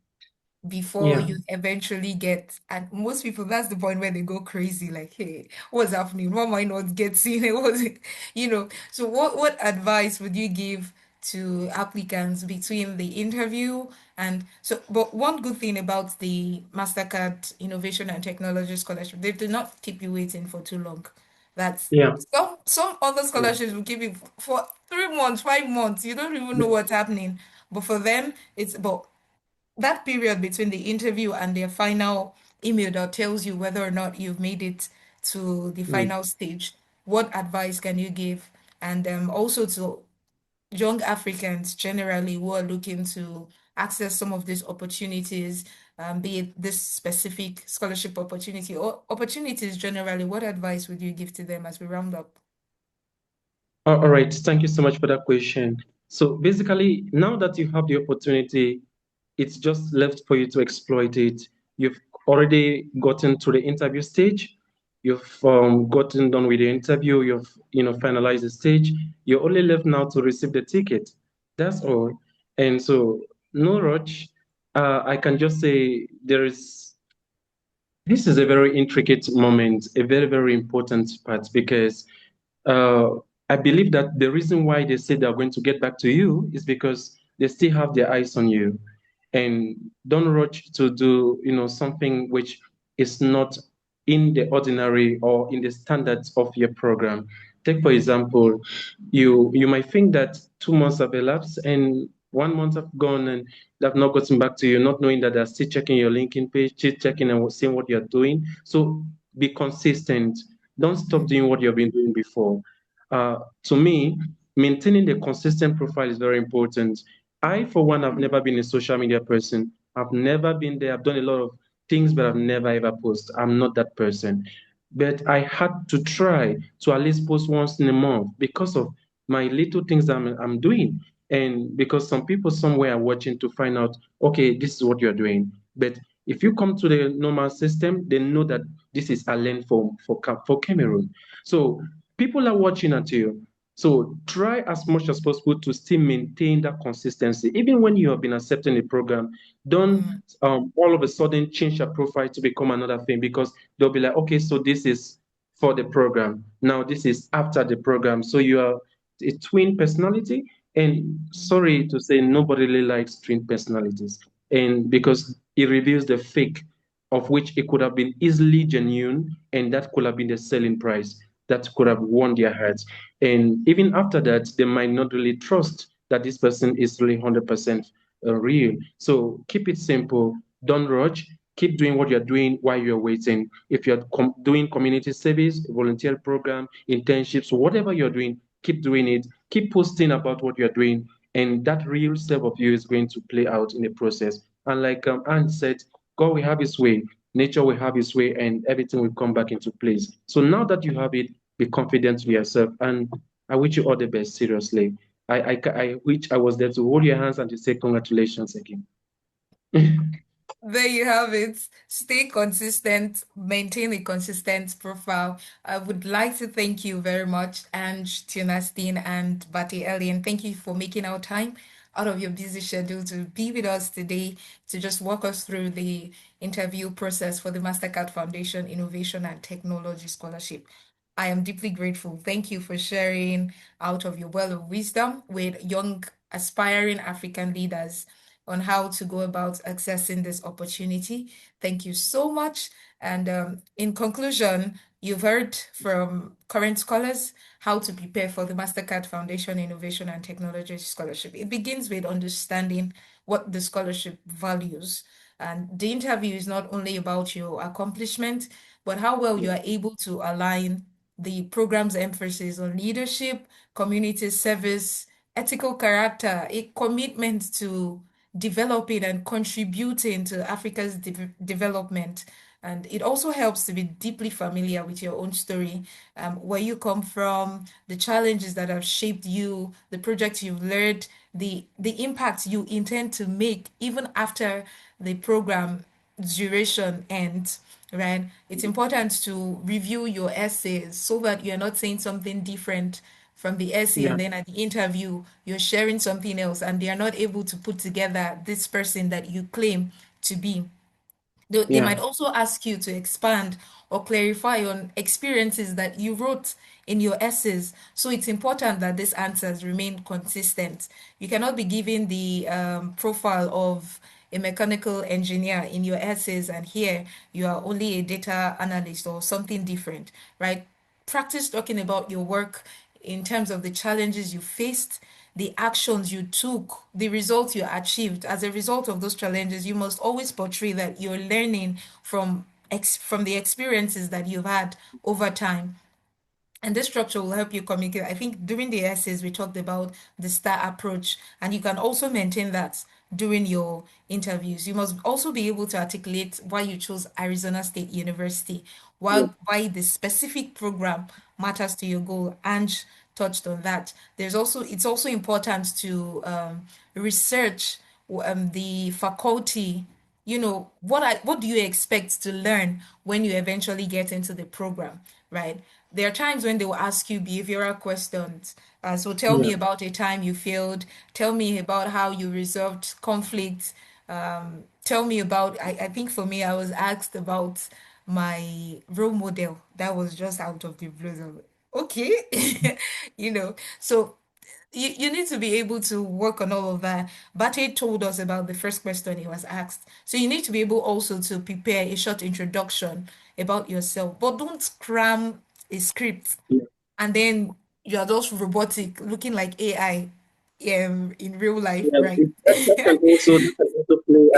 before Yeah. you eventually get, and most people, that's the point where they go crazy, like, hey, what's happening? Why am I not getting it? What's it? So what advice would you give to applicants between the interview and so, but one good thing about the Mastercard Innovation and Technology Scholarship, they do not keep you waiting for too long. That's Yeah. some other scholarships will keep you for 3 months, 5 months. You don't even know what's happening. But for them, it's about that period between the interview and their final email that tells you whether or not you've made it to the Mm. final stage. What advice can you give? And also to young Africans generally who are looking to access some of these opportunities, be it this specific scholarship opportunity or opportunities generally, what advice would you give to them as we round up? All right. Thank you so much for that question. So basically, now that you have the opportunity, it's just left for you to exploit it. You've already gotten to the interview stage. You've gotten done with the interview. You've finalized the stage. You're only left now to receive the ticket. That's all. And so no rush. I can just say this is a very intricate moment, a very, very important part because uh, I believe that the reason why they say they're going to get back to you is because they still have their eyes on you and don't rush to do, something which is not in the ordinary or in the standards of your program. Take, for example, you might think that 2 months have elapsed and 1 month have gone and they have not gotten back to you, not knowing that they're still checking your LinkedIn page, still checking and seeing what you're doing. So be consistent. Don't stop doing what you've been doing before. to me, maintaining the consistent profile is very important. I, for one, have never been a social media person. I've never been there. I've done a lot of things, but I've never ever posted. I'm not that person. But I had to try to at least post once in a month because of my little things I'm doing. And because some people somewhere are watching to find out, okay, this is what you're doing. But if you come to the normal system, they know that this is a lane for Cameroon. So people are watching at you. So try as much as possible to still maintain that consistency. Even when you have been accepting the program, don't Mm, all of a sudden change your profile to become another thing, because they'll be like, okay, so this is for the program. Now this is after the program. So you are a twin personality. And sorry to say, nobody really likes twin personalities. And because it reveals the fake, of which it could have been easily genuine, and that could have been the selling price that could have won their hearts. And even after that, they might not really trust that this person is really 100% real. So keep it simple. Don't rush. Keep doing what you're doing while you're waiting. If you're doing community service, volunteer program, internships, whatever you're doing, keep doing it. Keep posting about what you're doing, and that real self of you is going to play out in the process. And like Anne said, God will have His way, nature will have His way, and everything will come back into place. So now that you have it, be confident in yourself. And I wish you all the best, seriously. I wish I was there to hold your hands and to say congratulations again. there you have it. Stay consistent, maintain a consistent profile. I would like to thank you very much, Ange, Tunastine, and Bati Elian. Thank you for making our time out of your busy schedule to be with us today to just walk us through the interview process for the Mastercard Foundation Innovation and Technology Scholarship. I am deeply grateful. Thank you for sharing out of your well of wisdom with young, aspiring African leaders on how to go about accessing this opportunity. Thank you so much. And in conclusion, you've heard from current scholars how to prepare for the Mastercard Foundation Innovation and Technology Scholarship. It begins with understanding what the scholarship values. And the interview is not only about your accomplishment, but how well you are able to align the program's emphasis on leadership, community service, ethical character, a commitment to developing and contributing to Africa's development. And it also helps to be deeply familiar with your own story, where you come from, the challenges that have shaped you, the projects you've learned, the impact you intend to make even after the program duration ends, right? It's important to review your essays so that you're not saying something different from the essay Yeah, and then at the interview you're sharing something else and they are not able to put together this person that you claim to be. They yeah, might also ask you to expand or clarify on experiences that you wrote in your essays. So it's important that these answers remain consistent. You cannot be giving the profile of a mechanical engineer in your essays, and here you are only a data analyst or something different, right? Practice talking about your work in terms of the challenges you faced, the actions you took, the results you achieved. As a result of those challenges, you must always portray that you're learning from the experiences that you've had over time. And this structure will help you communicate. I think during the essays, we talked about the STAR approach, and you can also maintain that during your interviews. You must also be able to articulate why you chose Arizona State University, yeah, why the specific program matters to your goal. Ange touched on that. It's also important to research the faculty. What do you expect to learn when you eventually get into the program, right? There are times when they will ask you behavioral questions. So tell yeah, me about a time you failed. Tell me about how you resolved conflict. Tell me about, I think for me, I was asked about my role model. That was just out of the blue. So, okay. So you need to be able to work on all of that. Bate told us about the first question he was asked. So you need to be able also to prepare a short introduction about yourself, but don't cram a script yeah. and then you're just robotic, looking like AI in real life, Yeah, right? that can also play,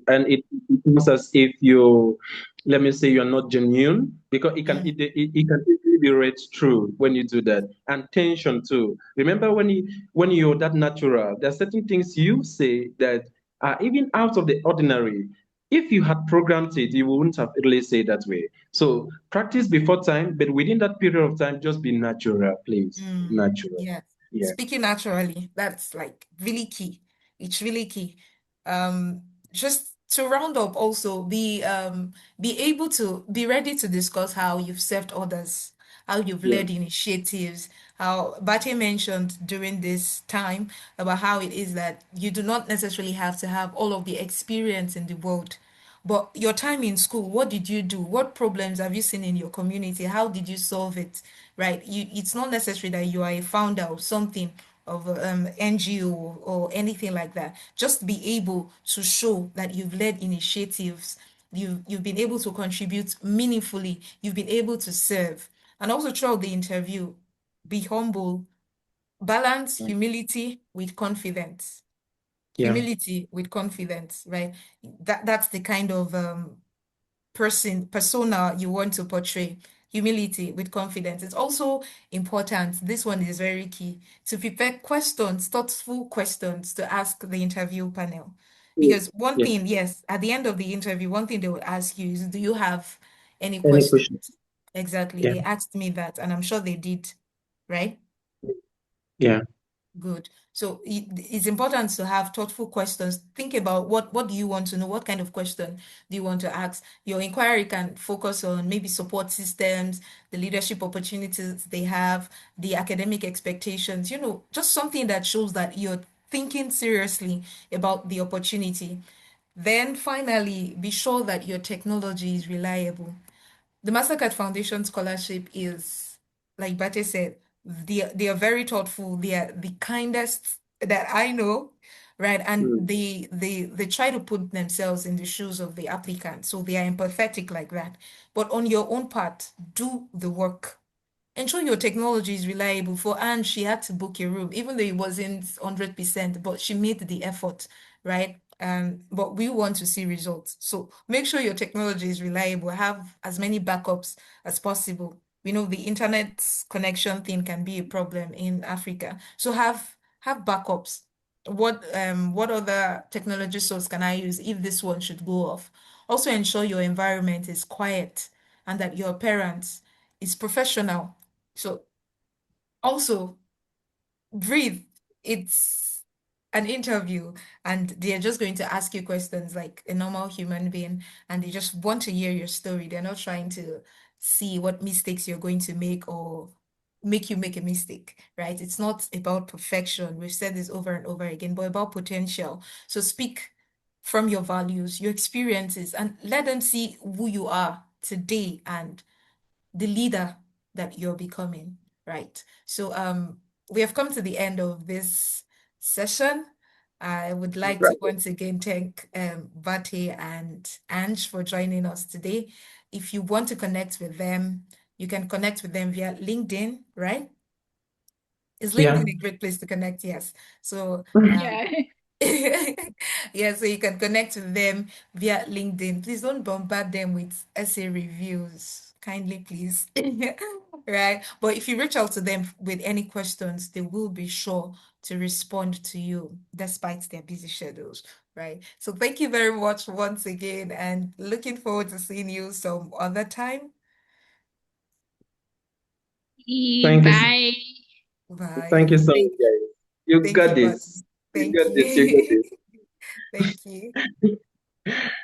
and it comes as if you, let me say, you're not genuine, because it can Mm, easily really be read through when you do that. And tension too. Remember when you're that natural, there are certain things you say that are even out of the ordinary. If you had programmed it, you wouldn't have really said that way. So practice before time, but within that period of time, just be natural, please. Natural. Yeah. Yeah. Speaking naturally, that's like really key. It's really key. Um, just to round up also, be able to be ready to discuss how you've served others, how you've Yeah. led initiatives, how Bate mentioned during this time about how it is that you do not necessarily have to have all of the experience in the world. But your time in school, what did you do? What problems have you seen in your community? How did you solve it? Right? It's not necessary that you are a founder of something of a NGO or anything like that. Just be able to show that you've led initiatives, you've been able to contribute meaningfully, you've been able to serve. And also throughout the interview, be humble, balance humility with confidence. Yeah. Humility with confidence, right? That's the kind of persona you want to portray. Humility with confidence. It's also important. This one is very key to prepare questions, thoughtful questions to ask the interview panel. Yeah. Because one Yeah. thing, yes, at the end of the interview, one thing they would ask you is, do you have any Any questions? question? Exactly. Yeah. They asked me that, and I'm sure they did, right? Yeah. Good. So it's important to have thoughtful questions. Think about what do you want to know? What kind of question do you want to ask? Your inquiry can focus on maybe support systems, the leadership opportunities they have, the academic expectations, just something that shows that you're thinking seriously about the opportunity. Then finally, be sure that your technology is reliable. The Mastercard Foundation Scholarship is, like Bate said, they are very thoughtful. They are the kindest that I know, right? And Mm. they try to put themselves in the shoes of the applicant, so they are empathetic like that. But on your own part, do the work. Ensure your technology is reliable. For Anne, she had to book a room, even though it wasn't 100%, but she made the effort, right? But we want to see results. So make sure your technology is reliable. Have as many backups as possible. We know the internet connection thing can be a problem in Africa. So have backups. What other technology source can I use if this one should go off? Also ensure your environment is quiet and that your appearance is professional. So also breathe. It's an interview and they're just going to ask you questions like a normal human being and they just want to hear your story. They're not trying to see what mistakes you're going to make or make you make a mistake, right? It's not about perfection. We've said this over and over again, but about potential. So speak from your values, your experiences, and let them see who you are today and the leader that you're becoming, right? So we have come to the end of this session. I would like to Right. once again thank Bate and Ange for joining us today. If you want to connect with them, you can connect with them via LinkedIn, right? Is Yeah. LinkedIn a great place to connect? Yes. So Yeah. yeah, so you can connect with them via LinkedIn. Please don't bombard them with essay reviews. Kindly, please. Right? But if you reach out to them with any questions, they will be sure to respond to you despite their busy schedules. Right? So thank you very much once again and looking forward to seeing you some other time. Thank you. Bye. Bye. Thank you so much, guys. You Thank got you, but this. You thank got this. You got you. this. Thank you.